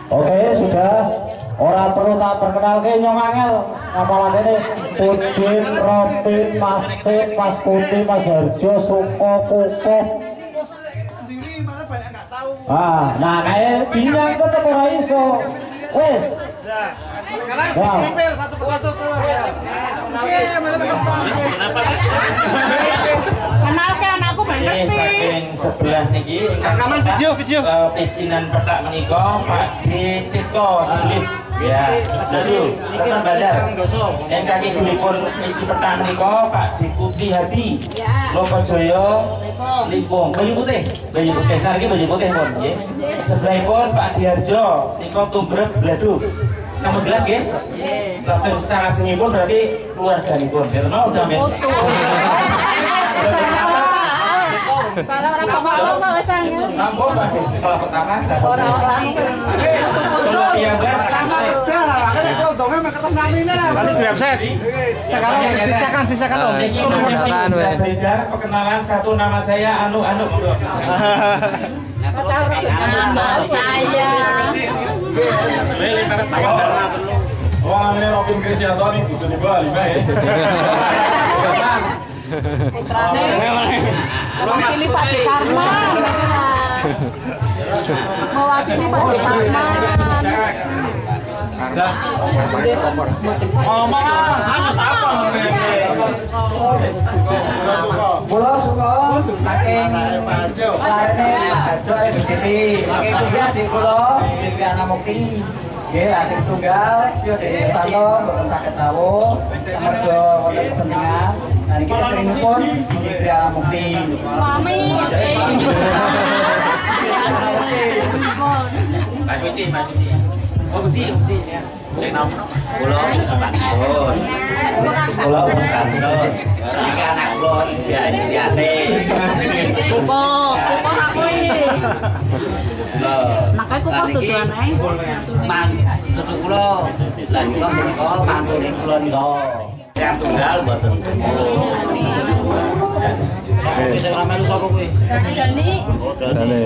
Oke, sudah. Orang perlu tak perkenalkan nyong angel. Ngapalan ini Pudin, Robin, Mas Cip, Mas Kuti, Mas Harjo, Suko, Kuko. Sendiri malah banyak nggak tahu. Nah kayak binyang itu tetap orang iso. Wes. Sekarang dipil satu persatu tuh. Oke, malah Kenalkan anakku banyak sih. Saking sebelah niki rekaman video. Pecinan petak menika Pak D Cipto Silis ya. Lalu niki Bandar. Yang kaki dulipun peci petak menika Pak D Kuti Hadi. Lokajaya Limpung. Bayu putih. Saiki baju putih pun nggih. Sebelahipun Pak Diarjo nika tumbrek Bladuk. Sama jelas nggih? Nggih. Sangat sengipun berarti keluarganipun. Ya tenan udah men. Kalau orang bapak-bapak biasanya. Sampun Pak di sekolah pertama saya. Orang-orang. Iya, Mbak. Pertama udah lah, kan itu untungnya mah ketemu namanya lah. Nanti di website. Sekarang sisakan Om. Niki bisa beredar perkenalan satu nama saya Anu. Nama saya. Lele pada tangan darah dulu. Oh, namanya Robin Krisyanto nih, butuh nih Bali, Mbak. Mewakili Pak Dekarman. Mewakili Pak Dekarman. Ngomong, anu siapa? Pulau Suko, saking Harjo, Harjo di sini. Saking tunggal di Pulau, di Triana Mukti. Oke, asik tunggal, setio di Santo, bukan sakit tahu. Mergo wonten kepentingan. Nah, ini kita sering pun di Triana Mukti. Suami. Mas Suci. Oh, Suci ya. Cek nomor. Pulau Kantun. Pulau Kantun. Iki anak kula biane. Kuko aku ini. Makanya kuko tujuan ae. Man, tutu kula. Lah kula menika mantune kula nika. Yang tunggal mboten. Wis ora melu sapa kuwi? Dani.